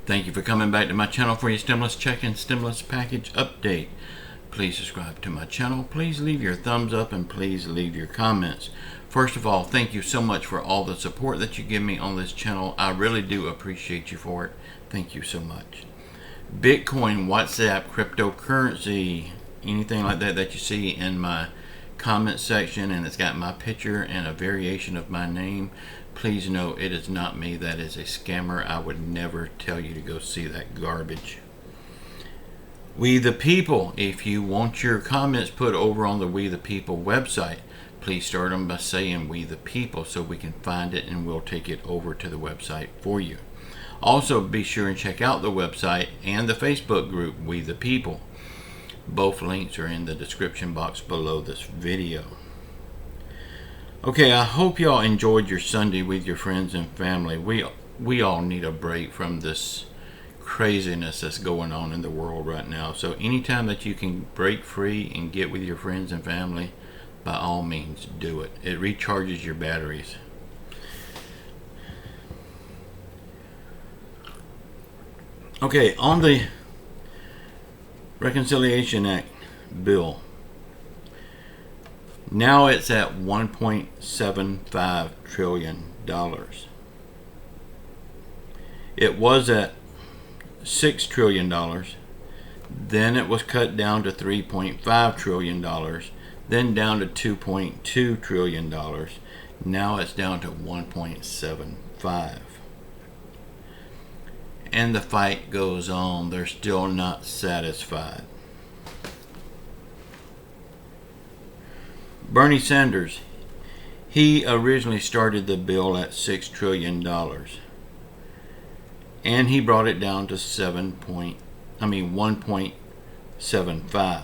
Thank you for coming back to my channel for your stimulus check and stimulus package update. Please subscribe to my channel. Please leave your thumbs up and please leave your comments. First of all, thank you so much for all the support that you give me on this channel. I really do appreciate you for it. Thank you so much. Bitcoin, WhatsApp, cryptocurrency, anything like that that you see in my comment section and it's got my picture and a variation of my name, please know it is not me. That is a scammer. I would never tell you to go see that garbage. We the People, if you want your comments put over on the We the People website, please start them by saying We the People so we can find it and we'll take it over to the website for you. Also, be sure and check out the website and the Facebook group We the People. Both links are in the description box below this video. Okay, I hope y'all enjoyed your Sunday with your friends and family. We all need a break from this craziness that's going on in the world right now. So anytime that you can break free and get with your friends and family, by all means do it. It recharges your batteries. Okay, on the Reconciliation Act bill, now it's at $1.75 trillion. It was at $6 trillion. Then it was cut down to $3.5 trillion. Then down to $2.2 trillion. Now it's down to 1.75. And the fight goes on. They're still not satisfied. Bernie Sanders, he originally started the bill at $6 trillion. And he brought it down to 1.75.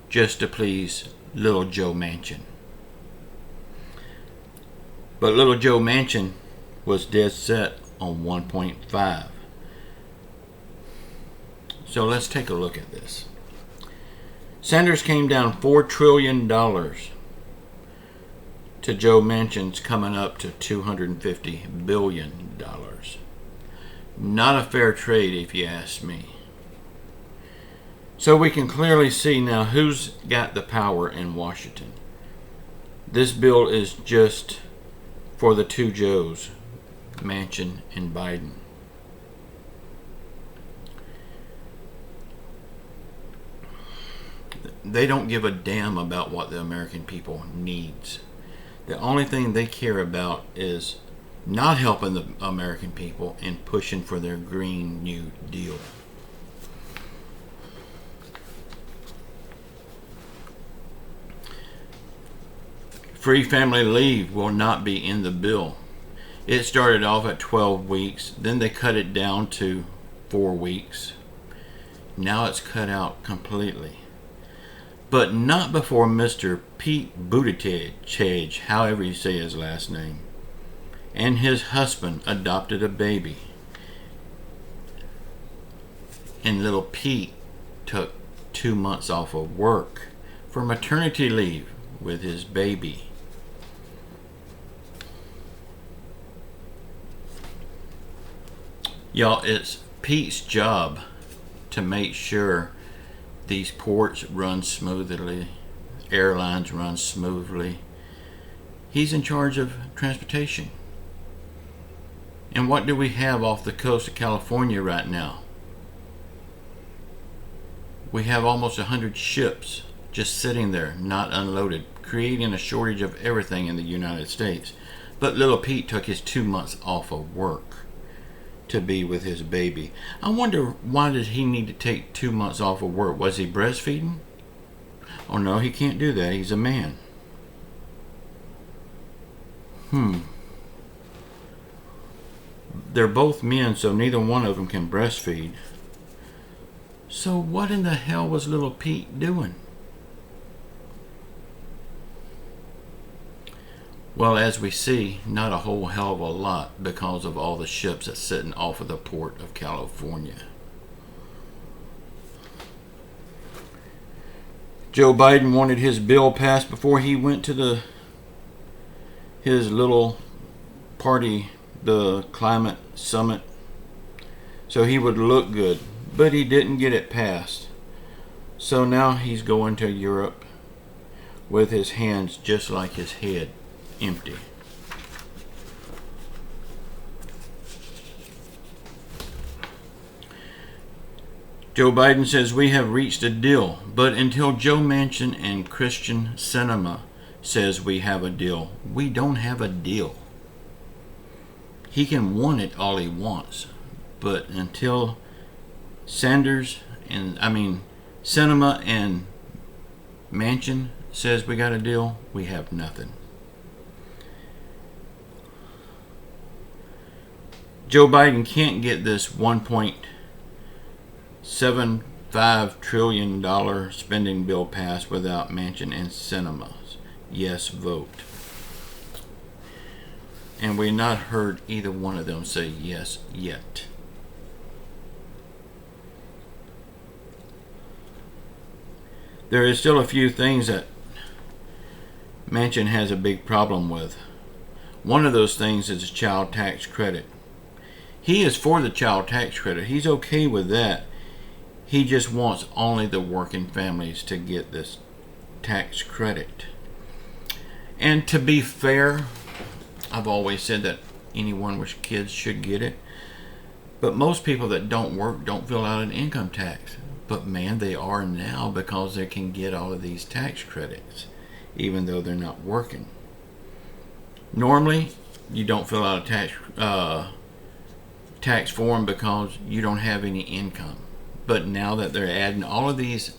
Just to please little Joe Manchin. But little Joe Manchin was dead set on 1.5. So let's take a look at this. Sanders came down $4 trillion to Joe Manchin's coming up to $250 billion. Not a fair trade if you ask me. So we can clearly see now who's got the power in Washington. This bill is just for the two Joes, Manchin and Biden. They don't give a damn about what the American people needs. The only thing they care about is not helping the American people and pushing for their Green New Deal. Free family leave will not be in the bill. It started off at 12 weeks, then they cut it down to 4 weeks. Now it's cut out completely. But not before Mr. Pete Buttigieg, however you say his last name, and his husband adopted a baby. And little Pete took 2 months off of work for maternity leave with his baby. Y'all, it's Pete's job to make sure these ports run smoothly, airlines run smoothly. He's in charge of transportation. And what do we have off the coast of California right now? We have almost 100 ships just sitting there, not unloaded, creating a shortage of everything in the United States. But little Pete took his 2 months off of work to be with his baby. I wonder, why did he need to take 2 months off of work? Was he breastfeeding? Oh no, he can't do that. He's a man. They're both men, so neither one of them can breastfeed. So what in the hell was little Pete doing? Well, as we see, not a whole hell of a lot because of all the ships that's sitting off of the port of California. Joe Biden wanted his bill passed before he went to his little party, the climate summit so he would look good, but he didn't get it passed. So now he's going to Europe with his hands just like his head, empty. Joe Biden says we have reached a deal, but until Joe Manchin and Christian Sinema says we have a deal, we don't have a deal. He can want it all he wants, but until Sinema and Manchin says we got a deal, we have nothing. Joe Biden can't get this $1.75 trillion spending bill passed without Manchin and Sinema's yes vote. And we've not heard either one of them say yes yet. There is still a few things that Manchin has a big problem with. One of those things is the child tax credit. He is for the child tax credit. He's okay with that. He just wants only the working families to get this tax credit. And to be fair, I've always said that anyone with kids should get it. But most people that don't work don't fill out an income tax. But man, they are now because they can get all of these tax credits, even though they're not working. Normally, you don't fill out a tax form because you don't have any income. But now that they're adding all of these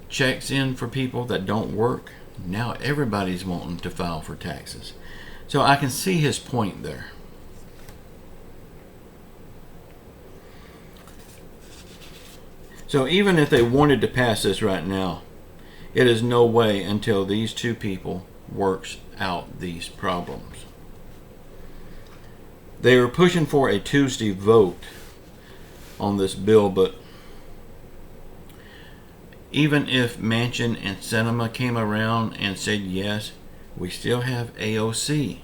checks in for people that don't work, now everybody's wanting to file for taxes. So I can see his point there. So even if they wanted to pass this right now, it is no way until these two people works out these problems. They were pushing for a Tuesday vote on this bill, but even if Manchin and Sinema came around and said yes, we still have AOC.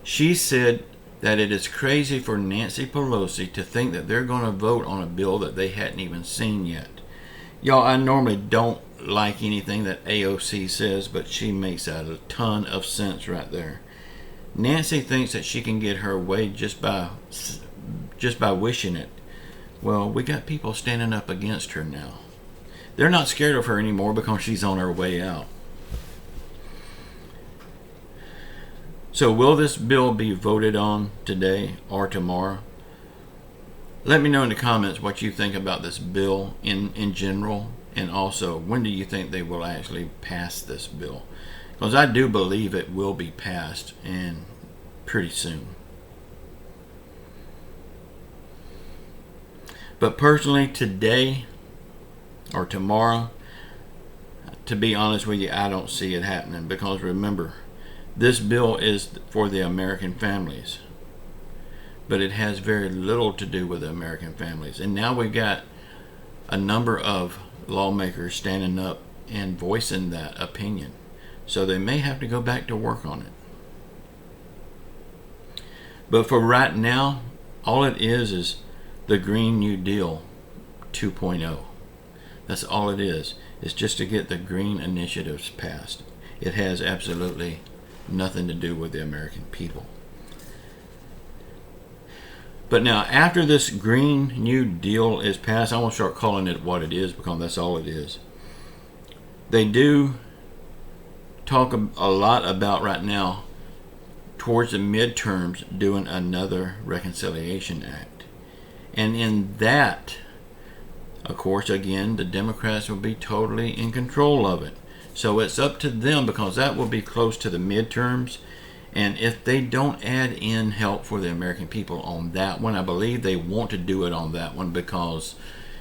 She said that it is crazy for Nancy Pelosi to think that they're going to vote on a bill that they hadn't even seen yet. Y'all, I normally don't like anything that AOC says, but she makes a ton of sense right there. Nancy thinks that she can get her way just by wishing it. Well, we got people standing up against her now. They're not scared of her anymore because she's on her way out. So will this bill be voted on today or tomorrow? Let me know in the comments what you think about this bill in general, and also when do you think they will actually pass this bill? Because I do believe it will be passed, and pretty soon. But personally, today or tomorrow, to be honest with you, I don't see it happening, because remember, this bill is for the American families, but it has very little to do with the American families. And now we've got a number of lawmakers standing up and voicing that opinion, so they may have to go back to work on it. But for right now, all it is the Green New Deal 2.0. That's all it is. It's just to get the green initiatives passed. It has absolutely nothing to do with the American people. But now, after this Green New Deal is passed, I'm going to start calling it what it is, because that's all it is. They do talk a lot about right now, towards the midterms, doing another Reconciliation Act. And in that, of course, again, the Democrats will be totally in control of it. So it's up to them, because that will be close to the midterms. And if they don't add in help for the American people on that one, I believe they want to do it on that one because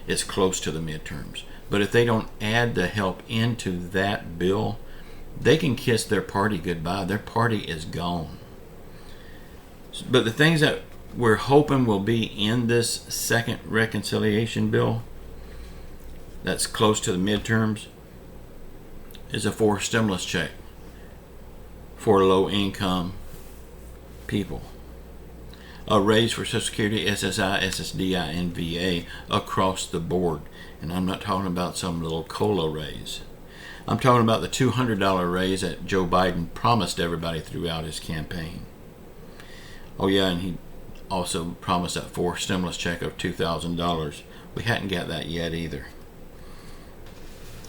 it's close to the midterms. But if they don't add the help into that bill, they can kiss their party goodbye. Their party is gone. But the things that we're hoping will be in this second reconciliation bill that's close to the midterms is a forced stimulus check for low-income people. a raise for Social Security, SSI, SSDI, and VA across the board. And I'm not talking about some little COLA raise. I'm talking about the $200 raise that Joe Biden promised everybody throughout his campaign. Oh yeah, and he also promised that fourth stimulus check of $2,000. We hadn't got that yet either.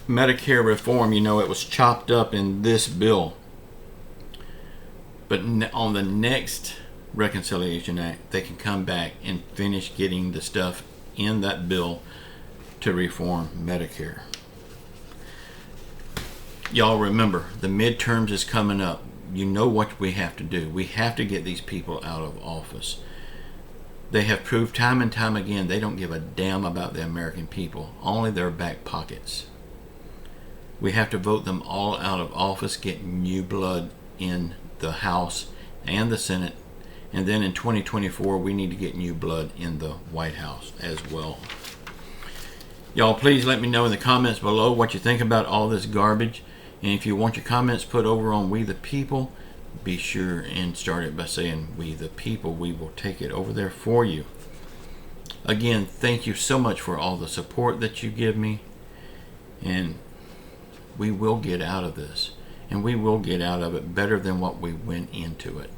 Medicare reform, it was chopped up in this bill. But on the next Reconciliation Act, they can come back and finish getting the stuff in that bill to reform Medicare. Y'all remember, the midterms is coming up. You know what we have to do. We have to get these people out of office. They have proved time and time again they don't give a damn about the American people, only their back pockets. We have to vote them all out of office, get new blood in the House and the Senate, and then in 2024 we need to get new blood in the White House as well. Y'all, please let me know in the comments below what you think about all this garbage. And if you want your comments put over on We the People, be sure and start it by saying We the People. We will take it over there for you. Again, thank you so much for all the support that you give me. And we will get out of this. And we will get out of it better than what we went into it.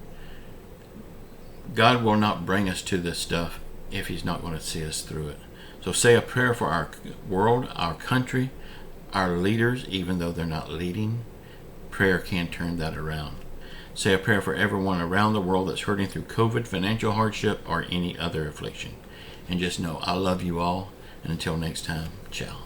God will not bring us to this stuff if He's not going to see us through it. So say a prayer for our world, our country, our leaders, even though they're not leading. Prayer can turn that around. Say a prayer for everyone around the world that's hurting through COVID, financial hardship, or any other affliction. And just know I love you all. And until next time, ciao.